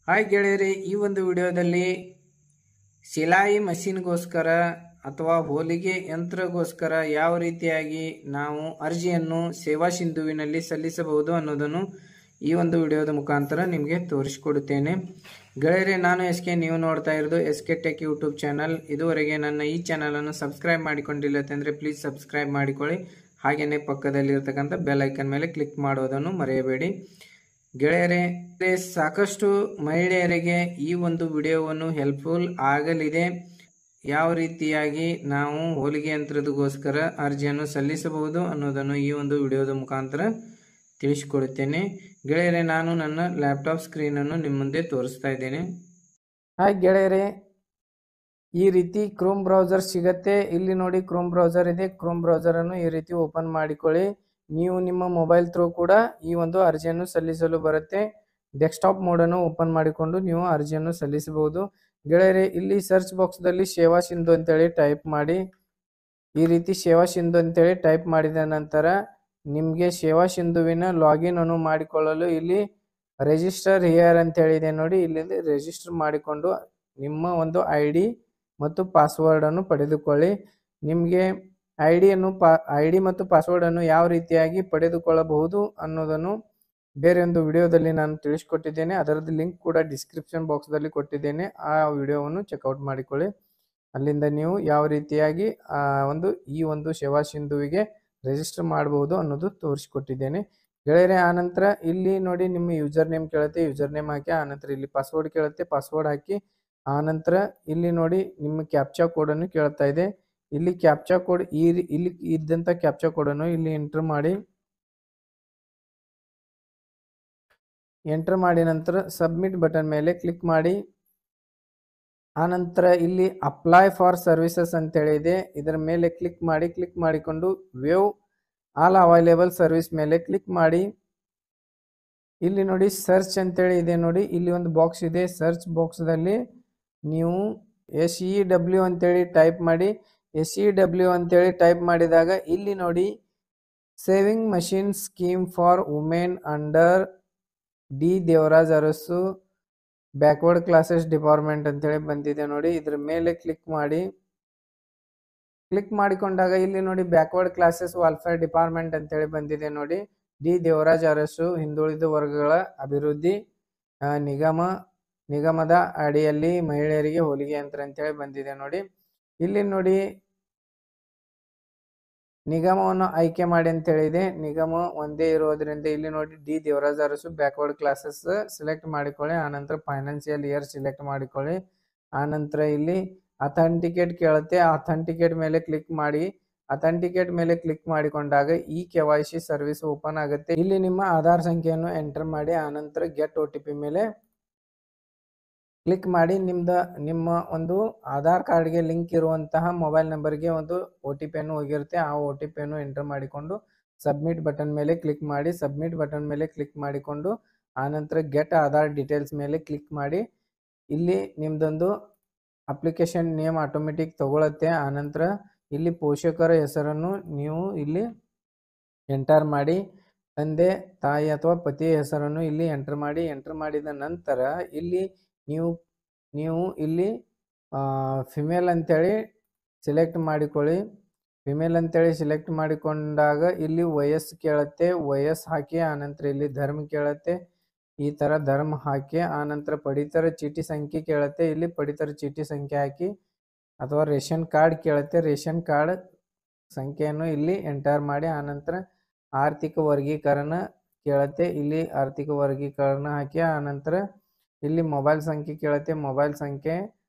Hi ಗೆಳೆಯರಿ, ಈ ಒಂದು ವಿಡಿಯೋದಲ್ಲಿ ಸಿಲಾಯಿ ಮಷೀನ್ಗೋಸ್ಕರ ಅಥವಾ ಹೊಲಿಗೆ ಯಂತ್ರಗೋಸ್ಕರ ಯಾವ ರೀತಿಯಾಗಿ ನಾವು ಅರ್ಜಿಯನ್ನು ಸೇವಾ ಸಿಂಧುವಿನಲ್ಲಿ ಸಲ್ಲಿಸಬಹುದು ಅನ್ನೋದನ್ನು ಈ ಒಂದು ವಿಡಿಯೋದ ಮುಖಾಂತರ ನಿಮಗೆ ತೋರಿಸಿಕೊಡುತ್ತೇನೆ. ಗೆಳೆಯರೆ, ನಾನು ಎಸ್ಕೆ, ನೀವು ನೋಡ್ತಾ ಇರೋದು ಎಸ್ಕೆ ಟೆಕ್ ಯೂಟ್ಯೂಬ್ ಚಾನಲ್. ಇದುವರೆಗೆ ನನ್ನ ಈ ಚಾನಲನ್ನು ಸಬ್ಸ್ಕ್ರೈಬ್ ಮಾಡಿಕೊಂಡಿಲ್ಲ ಅಂದರೆ ಪ್ಲೀಸ್ ಸಬ್ಸ್ಕ್ರೈಬ್ ಮಾಡಿಕೊಳ್ಳಿ. ಹಾಗೆಯೇ ಪಕ್ಕದಲ್ಲಿರ್ತಕ್ಕಂಥ ಬೆಲ್ ಐಕನ್ ಮೇಲೆ ಕ್ಲಿಕ್ ಮಾಡೋದನ್ನು ಮರೆಯಬೇಡಿ. ಗೆಳೆಯರೇ, ಸಾಕಷ್ಟು ಮಹಿಳೆಯರಿಗೆ ಈ ಒಂದು ವಿಡಿಯೋವನ್ನು ಹೆಲ್ಪ್ಫುಲ್ ಆಗಲಿದೆ. ಯಾವ ರೀತಿಯಾಗಿ ನಾವು ಹೊಲಿಗೆ ಯಂತ್ರದಗೋಸ್ಕರ ಅರ್ಜಿಯನ್ನು ಸಲ್ಲಿಸಬಹುದು ಅನ್ನೋದನ್ನು ಈ ಒಂದು ವಿಡಿಯೋದ ಮುಖಾಂತರ ತಿಳಿಸಿಕೊಡುತ್ತೇನೆ. ಗೆಳೆಯರೇ, ನಾನು ನನ್ನ ಲ್ಯಾಪ್ಟಾಪ್ ಸ್ಕ್ರೀನನ್ನು ನಿಮ್ಮ ಮುಂದೆ ತೋರಿಸ್ತಾ ಇದ್ದೇನೆ. ಹಾಯ್ ಗೆಳೆಯರೇ, ಈ ರೀತಿ ಕ್ರೋಮ್ ಬ್ರೌಸರ್ ಸಿಗತ್ತೆ. ಇಲ್ಲಿ ನೋಡಿ, ಕ್ರೋಮ್ ಬ್ರೌಸರ್ ಇದೆ. ಕ್ರೋಮ್ ಬ್ರೌಸರನ್ನು ಈ ರೀತಿ ಓಪನ್ ಮಾಡಿಕೊಳ್ಳಿ. ನೀವು ನಿಮ್ಮ ಮೊಬೈಲ್ ಥ್ರೂ ಕೂಡ ಈ ಒಂದು ಅರ್ಜಿಯನ್ನು ಸಲ್ಲಿಸಲು ಬರುತ್ತೆ. ಡೆಸ್ಕ್ಟಾಪ್ ಮೋಡನ್ನು ಓಪನ್ ಮಾಡಿಕೊಂಡು ನೀವು ಅರ್ಜಿಯನ್ನು ಸಲ್ಲಿಸಬಹುದು. ಗೆಳೆಯರೆ, ಇಲ್ಲಿ ಸರ್ಚ್ ಬಾಕ್ಸ್ದಲ್ಲಿ ಸೇವಾ ಸಿಂಧು ಅಂತೇಳಿ ಟೈಪ್ ಮಾಡಿ. ಈ ರೀತಿ ಸೇವಾ ಸಿಂಧು ಅಂತೇಳಿ ಟೈಪ್ ಮಾಡಿದ ನಂತರ ನಿಮಗೆ ಸೇವಾ ಸಿಂಧುವಿನ ಲಾಗಿನ್ ಅನ್ನು ಮಾಡಿಕೊಳ್ಳಲು ಇಲ್ಲಿ ರಿಜಿಸ್ಟರ್ ಹಿಯರ್ ಅಂತೇಳಿದೆ ನೋಡಿ. ಇಲ್ಲಿ ರಿಜಿಸ್ಟರ್ ಮಾಡಿಕೊಂಡು ನಿಮ್ಮ ಒಂದು ID ಮತ್ತು ಪಾಸ್ವರ್ಡನ್ನು ಪಡೆದುಕೊಳ್ಳಿ. ನಿಮಗೆ ಐ ಡಿ ಮತ್ತು ಪಾಸ್ವರ್ಡನ್ನು ಯಾವ ರೀತಿಯಾಗಿ ಪಡೆದುಕೊಳ್ಳಬಹುದು ಅನ್ನೋದನ್ನು ಬೇರೆ ಒಂದು ವಿಡಿಯೋದಲ್ಲಿ ನಾನು ತಿಳಿಸಿಕೊಟ್ಟಿದ್ದೇನೆ. ಅದರದ್ದು ಲಿಂಕ್ ಕೂಡ ಡಿಸ್ಕ್ರಿಪ್ಷನ್ ಬಾಕ್ಸ್ದಲ್ಲಿ ಕೊಟ್ಟಿದ್ದೇನೆ. ಆ ವಿಡಿಯೋವನ್ನು ಚೆಕ್ಔಟ್ ಮಾಡಿಕೊಳ್ಳಿ. ಅಲ್ಲಿಂದ ನೀವು ಯಾವ ರೀತಿಯಾಗಿ ಈ ಒಂದು ಸೇವಾ ಸಿಂಧುವಿಗೆ ರಿಜಿಸ್ಟರ್ ಮಾಡಬಹುದು ಅನ್ನೋದು ತೋರಿಸಿಕೊಟ್ಟಿದ್ದೇನೆ. ಗೆಳೆಯರೆ, ಆನಂತರ ಇಲ್ಲಿ ನೋಡಿ, ನಿಮ್ಮ ಯೂಸರ್ ನೇಮ್ ಕೇಳುತ್ತೆ, ಯೂಸರ್ ನೇಮ್ ಹಾಕಿ. ಆನಂತರ ಇಲ್ಲಿ ಪಾಸ್ವರ್ಡ್ ಕೇಳುತ್ತೆ, ಪಾಸ್ವರ್ಡ್ ಹಾಕಿ. ಆನಂತರ ಇಲ್ಲಿ ನೋಡಿ, ನಿಮ್ಮ ಕ್ಯಾಪ್ಚಾ ಕೋಡನ್ನು ಕೇಳ್ತಾ ಇದೆ. ಇಲ್ಲಿ ಕ್ಯಾಪ್ಚಾ ಕೋಡ್ ಇಲ್ಲಿ ಇದ್ದಂಥ ಕ್ಯಾಪ್ಚಾ ಕೋಡನ್ನು ಇಲ್ಲಿ ಎಂಟರ್ ಮಾಡಿ. ಎಂಟರ್ ಮಾಡಿ ನಂತರ ಸಬ್ಮಿಟ್ ಬಟನ್ ಮೇಲೆ ಕ್ಲಿಕ್ ಮಾಡಿ. ಆನಂತರ ಇಲ್ಲಿ ಅಪ್ಲೈ ಫಾರ್ ಸರ್ವಿಸಸ್ ಅಂತೇಳಿ ಇದೆ. ಇದರ ಮೇಲೆ ಕ್ಲಿಕ್ ಮಾಡಿ. ಕ್ಲಿಕ್ ಮಾಡಿಕೊಂಡು ವೇವ್ ಆಲ್ ಅವೈಲೇಬಲ್ ಸರ್ವಿಸ್ ಮೇಲೆ ಕ್ಲಿಕ್ ಮಾಡಿ. ಇಲ್ಲಿ ನೋಡಿ, ಸರ್ಚ್ ಅಂತೇಳಿ ಇದೆ ನೋಡಿ. ಇಲ್ಲಿ ಒಂದು ಬಾಕ್ಸ್ ಇದೆ. ಸರ್ಚ್ ಬಾಕ್ಸ್ದಲ್ಲಿ ನೀವು SEW ಅಂತೇಳಿ ಟೈಪ್ ಮಾಡಿ. SEW ಅಂತೇಳಿ ಟೈಪ್ ಮಾಡಿದಾಗ ಇಲ್ಲಿ ನೋಡಿ, sewing machine scheme for women under D Devaraj Arasu backward classes department ಅಂತೇಳಿ ಬಂದಿದೆ ನೋಡಿ. ಇದ್ರ ಮೇಲೆ ಕ್ಲಿಕ್ ಮಾಡಿ. ಕ್ಲಿಕ್ ಮಾಡಿಕೊಂಡಾಗ ಇಲ್ಲಿ ನೋಡಿ, ಬ್ಯಾಕ್ವರ್ಡ್ ಕ್ಲಾಸಸ್ ವೆಲ್ಫೇರ್ ಡಿಪಾರ್ಟ್ಮೆಂಟ್ ಅಂತೇಳಿ ಬಂದಿದೆ ನೋಡಿ. ಡಿ ದೇವರಾಜ್ ಅರಸು ಹಿಂದುಳಿದ ವರ್ಗಗಳ ಅಭಿವೃದ್ಧಿ ನಿಗಮದ ಅಡಿಯಲ್ಲಿ ಮಹಿಳೆಯರಿಗೆ ಹೊಲಿಗೆ ಯಂತ್ರ ಅಂತೇಳಿ ಬಂದಿದೆ ನೋಡಿ. ಇಲ್ಲಿ ನೋಡಿ, ನಿಗಮವನ್ನು ಆಯ್ಕೆ ಮಾಡಿ ಅಂತೇಳಿದೆ. ನಿಗಮ ಒಂದೇ ಇರೋದ್ರಿಂದ ಇಲ್ಲಿ ನೋಡಿ, D Devaraj Arasu backward classes select ಮಾಡಿಕೊಳ್ಳಿ. ಆನಂತರ ಫೈನಾನ್ಷಿಯಲ್ ಇಯರ್ ಸೆಲೆಕ್ಟ್ ಮಾಡಿಕೊಳ್ಳಿ. ಆನಂತರ ಇಲ್ಲಿ ಅಥೆಂಟಿಕೇಟ್ ಕೇಳುತ್ತೆ. ಅಥೆಂಟಿಕೇಟ್ ಮೇಲೆ ಕ್ಲಿಕ್ ಮಾಡಿ. ಅಥೆಂಟಿಕೇಟ್ ಮೇಲೆ ಕ್ಲಿಕ್ ಮಾಡಿಕೊಂಡಾಗ ಈ KYC ಸರ್ವಿಸ್ ಓಪನ್ ಆಗುತ್ತೆ. ಇಲ್ಲಿ ನಿಮ್ಮ ಆಧಾರ್ ಸಂಖ್ಯೆಯನ್ನು ಎಂಟರ್ ಮಾಡಿ. ಆನಂತರ ಗೆಟ್ OTP ಮೇಲೆ ಕ್ಲಿಕ್ ಮಾಡಿ. ನಿಮ್ಮ ಒಂದು ಆಧಾರ್ ಕಾರ್ಡ್ಗೆ ಲಿಂಕ್ ಇರುವಂತಹ ಮೊಬೈಲ್ ನಂಬರ್ಗೆ ಒಂದು OTP ಅನ್ನು ಹೋಗಿರುತ್ತೆ. ಆ OTP ಅನ್ನು ಎಂಟರ್ ಮಾಡಿಕೊಂಡು ಸಬ್ಮಿಟ್ ಬಟನ್ ಮೇಲೆ ಕ್ಲಿಕ್ ಮಾಡಿ. ಸಬ್ಮಿಟ್ ಬಟನ್ ಮೇಲೆ ಕ್ಲಿಕ್ ಮಾಡಿಕೊಂಡು ಆನಂತರ ಗೆಟ್ ಆಧಾರ್ ಡೀಟೇಲ್ಸ್ ಮೇಲೆ ಕ್ಲಿಕ್ ಮಾಡಿ. ಇಲ್ಲಿ ನಿಮ್ದೊಂದು ಅಪ್ಲಿಕೇಶನ್ ನೇಮ್ ಆಟೋಮೆಟಿಕ್ ತಗೊಳುತ್ತೆ. ಆನಂತರ ಇಲ್ಲಿ ಪೋಷಕರ ಹೆಸರನ್ನು ನೀವು ಇಲ್ಲಿ ಎಂಟರ್ ಮಾಡಿ. ತಂದೆ, ತಾಯಿ ಅಥವಾ ಪತಿಯ ಹೆಸರನ್ನು ಇಲ್ಲಿ ಎಂಟರ್ ಮಾಡಿ. ಎಂಟರ್ ಮಾಡಿದ ನಂತರ ಇಲ್ಲಿ ನೀವು ಇಲ್ಲಿ ಫಿಮೇಲ್ ಅಂತೇಳಿ ಸೆಲೆಕ್ಟ್ ಮಾಡಿಕೊಳ್ಳಿ. ಫಿಮೇಲ್ ಅಂತೇಳಿ ಸೆಲೆಕ್ಟ್ ಮಾಡಿಕೊಂಡಾಗ ಇಲ್ಲಿ ವಯಸ್ಸು ಕೇಳುತ್ತೆ, ವಯಸ್ಸು ಹಾಕಿ. ಆನಂತರ ಇಲ್ಲಿ ಧರ್ಮ ಕೇಳುತ್ತೆ, ಈ ಥರ ಧರ್ಮ ಹಾಕಿ. ಆನಂತರ ಪಡಿತರ ಚೀಟಿ ಸಂಖ್ಯೆ ಕೇಳುತ್ತೆ, ಇಲ್ಲಿ ಪಡಿತರ ಚೀಟಿ ಸಂಖ್ಯೆ ಹಾಕಿ. ಅಥವಾ ರೇಷನ್ ಕಾರ್ಡ್ ಕೇಳುತ್ತೆ, ರೇಷನ್ ಕಾರ್ಡ್ ಸಂಖ್ಯೆಯನ್ನು ಇಲ್ಲಿ ಎಂಟರ್ ಮಾಡಿ. ಆನಂತರ ಆರ್ಥಿಕ ವರ್ಗೀಕರಣ ಕೇಳುತ್ತೆ, ಇಲ್ಲಿ ಆರ್ಥಿಕ ವರ್ಗೀಕರಣ ಹಾಕಿ. ಆನಂತರ ಇಲ್ಲಿ ಮೊಬೈಲ್ ಸಂಖ್ಯೆ ಕೇಳುತ್ತೆ, ಮೊಬೈಲ್ ಸಂಖ್ಯೆ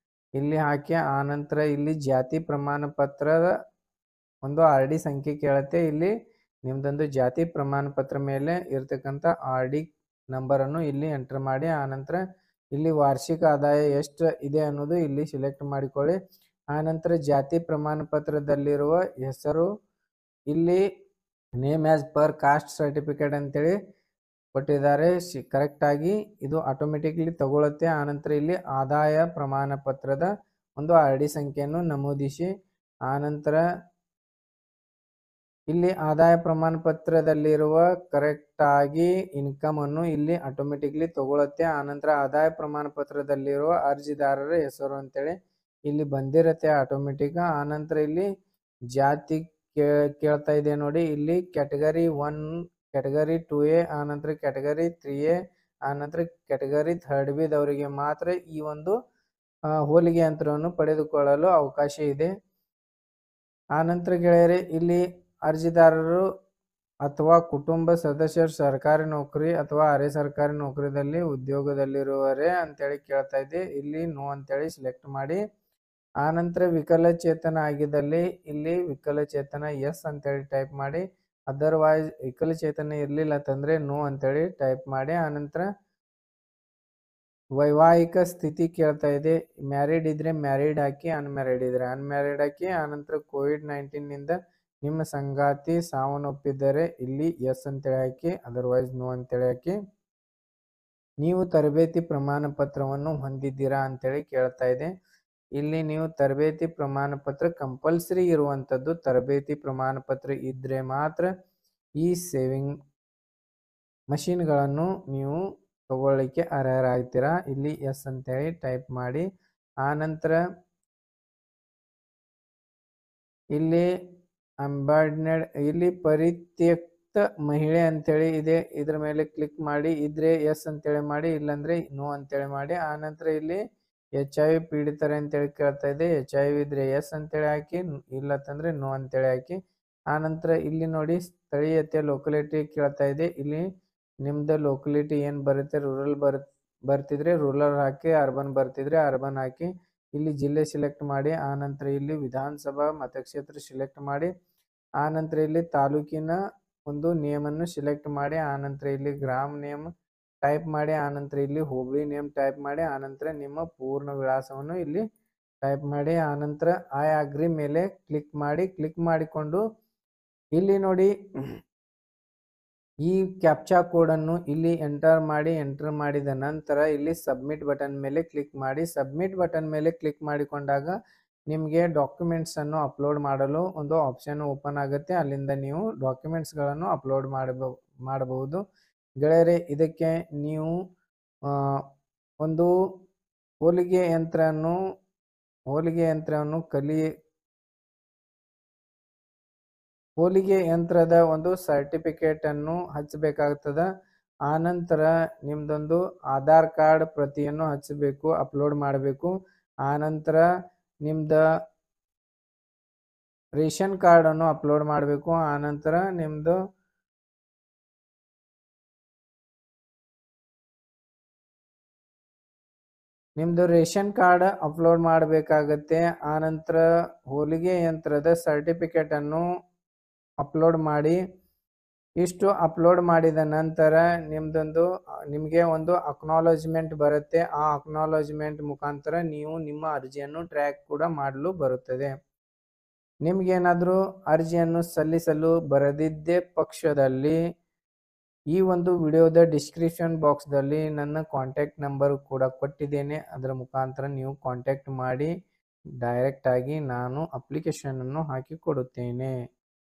ಇಲ್ಲಿ ಹಾಕಿ. ಆನಂತರ ಇಲ್ಲಿ ಜಾತಿ ಪ್ರಮಾಣ ಪತ್ರದ ಒಂದು RD ಸಂಖ್ಯೆ ಕೇಳುತ್ತೆ, ಇಲ್ಲಿ ನಿಮ್ದೊಂದು ಜಾತಿ ಪ್ರಮಾಣ ಪತ್ರ ಮೇಲೆ ಇರ್ತಕ್ಕಂಥ RD ನಂಬರನ್ನು ಇಲ್ಲಿ ಎಂಟರ್ ಮಾಡಿ. ಆನಂತರ ಇಲ್ಲಿ ವಾರ್ಷಿಕ ಆದಾಯ ಎಷ್ಟು ಇದೆ ಅನ್ನೋದು ಇಲ್ಲಿ ಸೆಲೆಕ್ಟ್ ಮಾಡಿಕೊಳ್ಳಿ. ಆನಂತರ ಜಾತಿ ಪ್ರಮಾಣ ಪತ್ರದಲ್ಲಿರುವ ಹೆಸರು ಇಲ್ಲಿ name as per caste certificate ಅಂತೇಳಿ ಕೊಟ್ಟಿದ್ದಾರೆ. ಕರೆಕ್ಟಾಗಿ ಇದು ಆಟೋಮೆಟಿಕ್ಲಿ ತಗೊಳುತ್ತೆ. ಆನಂತರ ಇಲ್ಲಿ ಆದಾಯ ಪ್ರಮಾಣ ಪತ್ರದ ಒಂದು RD ಸಂಖ್ಯೆಯನ್ನು ನಮೂದಿಸಿ. ಆನಂತರ ಇಲ್ಲಿ ಆದಾಯ ಪ್ರಮಾಣ ಪತ್ರದಲ್ಲಿರುವ ಕರೆಕ್ಟ್ ಆಗಿ ಇನ್ಕಮ್ ಅನ್ನು ಇಲ್ಲಿ ಆಟೋಮೆಟಿಕ್ಲಿ ತಗೊಳುತ್ತೆ. ಆನಂತರ ಆದಾಯ ಪ್ರಮಾಣ ಪತ್ರದಲ್ಲಿರುವ ಅರ್ಜಿದಾರರ ಹೆಸರು ಅಂತೇಳಿ ಇಲ್ಲಿ ಬಂದಿರುತ್ತೆ ಆಟೋಮೆಟಿಕ್. ಆನಂತರ ಇಲ್ಲಿ ಜಾತಿ ಕೇಳ್ತಾ ಇದೆ ನೋಡಿ. ಇಲ್ಲಿ ಕ್ಯಾಟಗರಿ 1, ಕ್ಯಾಟಗರಿ 2A, ಆನಂತರ ಕ್ಯಾಟಗರಿ 3A, ಆನಂತರ ಕ್ಯಾಟಗರಿ 3B ದವರಿಗೆ ಮಾತ್ರ ಈ ಒಂದು ಹೋಲಿಗೆ ಯಂತ್ರವನ್ನು ಪಡೆದುಕೊಳ್ಳಲು ಅವಕಾಶ ಇದೆ. ಆನಂತರ ಗೆಳೆಯರೆ, ಇಲ್ಲಿ ಅರ್ಜಿದಾರರು ಅಥವಾ ಕುಟುಂಬ ಸದಸ್ಯರು ಸರ್ಕಾರಿ ನೌಕರಿ ಅಥವಾ ಅರೆ ಸರ್ಕಾರಿ ನೌಕರಿದಲ್ಲಿ ಉದ್ಯೋಗದಲ್ಲಿರುವರೇ ಅಂತೇಳಿ ಕೇಳ್ತಾ ಇದೆ. ಇಲ್ಲಿ ನೋ ಅಂತೇಳಿ ಸಿಲೆಕ್ಟ್ ಮಾಡಿ. ಆನಂತರ ವಿಕಲಚೇತನ ಆಗಿದ್ದಲ್ಲಿ ಇಲ್ಲಿ ವಿಕಲಚೇತನ ಎಸ್ ಅಂತೇಳಿ ಟೈಪ್ ಮಾಡಿ. ಅದರ್ವೈಸ್ ವಿಕಲಚೇತನ ಇರಲಿಲ್ಲ ಅಂತಂದ್ರೆ ನೋ ಅಂತೇಳಿ ಟೈಪ್ ಮಾಡಿ. ಆನಂತರ ವೈವಾಹಿಕ ಸ್ಥಿತಿ ಕೇಳ್ತಾ ಇದೆ. ಮ್ಯಾರಿಡ್ ಇದ್ರೆ ಮ್ಯಾರಿಡ್ ಹಾಕಿ, ಅನ್ಮ್ಯಾರಿಡ್ ಇದ್ರೆ ಅನ್ಮ್ಯಾರಿಡ್ ಹಾಕಿ. ಆನಂತರ COVID-19 ನಿಂದ ನಿಮ್ಮ ಸಂಗಾತಿ ಸಾವನ್ನಪ್ಪಿದ್ದರೆ ಇಲ್ಲಿ ಎಸ್ ಅಂತೇಳಿ ಹಾಕಿ, ಅದರ್ವೈಸ್ ನೋ ಅಂತೇಳಿ ಹಾಕಿ. ನೀವು ತರಬೇತಿ ಪ್ರಮಾಣ ಪತ್ರವನ್ನು ಹೊಂದಿದ್ದೀರಾ ಅಂತೇಳಿ ಕೇಳ್ತಾ ಇದೆ. ಇಲ್ಲಿ ನೀವು ತರಬೇತಿ ಪ್ರಮಾಣ ಪತ್ರ ಕಂಪಲ್ಸರಿ ಇರುವಂಥದ್ದು. ತರಬೇತಿ ಪ್ರಮಾಣ ಪತ್ರ ಇದ್ರೆ ಮಾತ್ರ ಈ ಸೇವಿಂಗ್ ಮಷಿನ್ಗಳನ್ನು ನೀವು ತಗೊಳ್ಳಿಕ್ಕೆ ಅರ್ಹರಾಗ್ತೀರಾ. ಇಲ್ಲಿ ಎಸ್ ಅಂತೇಳಿ ಟೈಪ್ ಮಾಡಿ. ಆನಂತರ ಇಲ್ಲಿ ಅಂಬಾಡ್ನೆಡ್ ಇಲ್ಲಿ ಪರಿತ್ಯಕ್ತ ಮಹಿಳೆ ಅಂತೇಳಿ ಇದೆ. ಇದ್ರ ಮೇಲೆ ಕ್ಲಿಕ್ ಮಾಡಿ. ಇದ್ರೆ ಎಸ್ ಅಂತೇಳಿ ಮಾಡಿ, ಇಲ್ಲಾಂದ್ರೆ ನೋ ಅಂತೇಳಿ ಮಾಡಿ. ಆನಂತರ ಇಲ್ಲಿ HIV ಪೀಡಿತರೆ ಅಂತೇಳಿ ಕೇಳ್ತಾ ಇದೆ. HIV ಇದ್ರೆ ಎಸ್ ಅಂತೇಳಿ ಹಾಕಿ, ಇಲ್ಲತ್ತಂದ್ರೆ ನೋ ಅಂತೇಳಿ ಹಾಕಿ. ಆನಂತರ ಇಲ್ಲಿ ನೋಡಿ ಸ್ಥಳೀಯತೆ ಲೊಕಲಿಟಿ ಕೇಳ್ತಾ ಇದೆ. ಇಲ್ಲಿ ನಿಮ್ದು ಲೊಕಲಿಟಿ ಏನು ಬರುತ್ತೆ, ರೂರಲ್ ಬರ್ತಿದ್ರೆ ರೂರಲ್ ಹಾಕಿ, ಅರ್ಬನ್ ಬರ್ತಿದ್ರೆ ಅರ್ಬನ್ ಹಾಕಿ. ಇಲ್ಲಿ ಜಿಲ್ಲೆ ಸಿಲೆಕ್ಟ್ ಮಾಡಿ. ಆನಂತರ ಇಲ್ಲಿ ವಿಧಾನಸಭಾ ಮತಕ್ಷೇತ್ರ ಸಿಲೆಕ್ಟ್ ಮಾಡಿ. ಆನಂತರ ಇಲ್ಲಿ ತಾಲೂಕಿನ ಒಂದು ನೇಮನ್ನು ಸಿಲೆಕ್ಟ್ ಮಾಡಿ. ಆನಂತರ ಇಲ್ಲಿ ಗ್ರಾಮ ನೇಮ್ ಟೈಪ್ ಮಾಡಿ. ಆನಂತರ ಇಲ್ಲಿ ಹೋಬಳಿ ನೇಮ್ ಟೈಪ್ ಮಾಡಿ. ಆನಂತರ ನಿಮ್ಮ ಪೂರ್ಣ ವಿಳಾಸವನ್ನು ಇಲ್ಲಿ ಟೈಪ್ ಮಾಡಿ. ಆನಂತರ ಐ ಅಗ್ರಿ ಮೇಲೆ ಕ್ಲಿಕ್ ಮಾಡಿ. ಕ್ಲಿಕ್ ಮಾಡಿಕೊಂಡು ಇಲ್ಲಿ ನೋಡಿ ಈ ಕ್ಯಾಪ್ಚಾ ಕೋಡನ್ನು ಇಲ್ಲಿ ಎಂಟರ್ ಮಾಡಿ. ಎಂಟರ್ ಮಾಡಿದ ನಂತರ ಇಲ್ಲಿ ಸಬ್ಮಿಟ್ ಬಟನ್ ಮೇಲೆ ಕ್ಲಿಕ್ ಮಾಡಿ. ಸಬ್ಮಿಟ್ ಬಟನ್ ಮೇಲೆ ಕ್ಲಿಕ್ ಮಾಡಿಕೊಂಡಾಗ ನಿಮಗೆ ಡಾಕ್ಯುಮೆಂಟ್ಸನ್ನು ಅಪ್ಲೋಡ್ ಮಾಡಲು ಒಂದು ಆಪ್ಷನ್ ಓಪನ್ ಆಗುತ್ತೆ. ಅಲ್ಲಿಂದ ನೀವು ಡಾಕ್ಯುಮೆಂಟ್ಸ್ಗಳನ್ನು ಅಪ್ಲೋಡ್ ಮಾಡಬಹುದು. ಗೆಳೆಯರೆ, ಇದಕ್ಕೆ ನೀವು ಒಂದು ಹೋಲಿಗೆ ಯಂತ್ರದ ಒಂದು ಸರ್ಟಿಫಿಕೇಟ್ ಅನ್ನು ಹಚ್ಚಬೇಕಾಗ್ತದ. ಆನಂತರ ನಿಮ್ದೊಂದು ಆಧಾರ್ ಕಾರ್ಡ್ ಪ್ರತಿಯನ್ನು ಹಚ್ಚಬೇಕು, ಅಪ್ಲೋಡ್ ಮಾಡಬೇಕು. ಆನಂತರ ನಿಮ್ದ ರೇಷನ್ ಕಾರ್ಡ್ ಅನ್ನು ಅಪ್ಲೋಡ್ ಮಾಡಬೇಕು. ಆನಂತರ ನಿಮ್ದು ರೇಷನ್ ಕಾರ್ಡ್ ಅಪ್ಲೋಡ್ ಮಾಡಬೇಕಾಗತ್ತೆ. ಆನಂತರ ಹೋಲಿಗೆ ಯಂತ್ರದ ಸರ್ಟಿಫಿಕೇಟ್ ಅನ್ನು ಅಪ್ಲೋಡ್ ಮಾಡಿ. ಇಷ್ಟು ಅಪ್ಲೋಡ್ ಮಾಡಿದ ನಂತರ ನಿಮಗೆ ಒಂದು ಅಕ್ನಾಲಜ್ಮೆಂಟ್ ಬರುತ್ತೆ. ಆ ಅಕ್ನಾಲಜ್ಮೆಂಟ್ ಮುಖಾಂತರ ನೀವು ನಿಮ್ಮ ಅರ್ಜಿಯನ್ನು ಟ್ರ್ಯಾಕ್ ಕೂಡ ಮಾಡಲು ಬರುತ್ತದೆ. ನಿಮ್ಗೇನಾದರೂ ಅರ್ಜಿಯನ್ನು ಸಲ್ಲಿಸಲು ಬರದಿದ್ದೇ ಪಕ್ಷದಲ್ಲಿ ಈ ಒಂದು ವಿಡಿಯೋದ ಡಿಸ್ಕ್ರಿಪ್ಷನ್ ಬಾಕ್ಸ್ದಲ್ಲಿ ನನ್ನ ಕಾಂಟ್ಯಾಕ್ಟ್ ನಂಬರ್ ಕೂಡ ಕೊಟ್ಟಿದ್ದೇನೆ. ಅದರ ಮುಖಾಂತರ ನೀವು ಕಾಂಟ್ಯಾಕ್ಟ್ ಮಾಡಿ ಡೈರೆಕ್ಟ್ ಆಗಿ ನಾನು ಅಪ್ಲಿಕೇಶನ್ ಅನ್ನು ಹಾಕಿ ಕೊಡುತ್ತೇನೆ.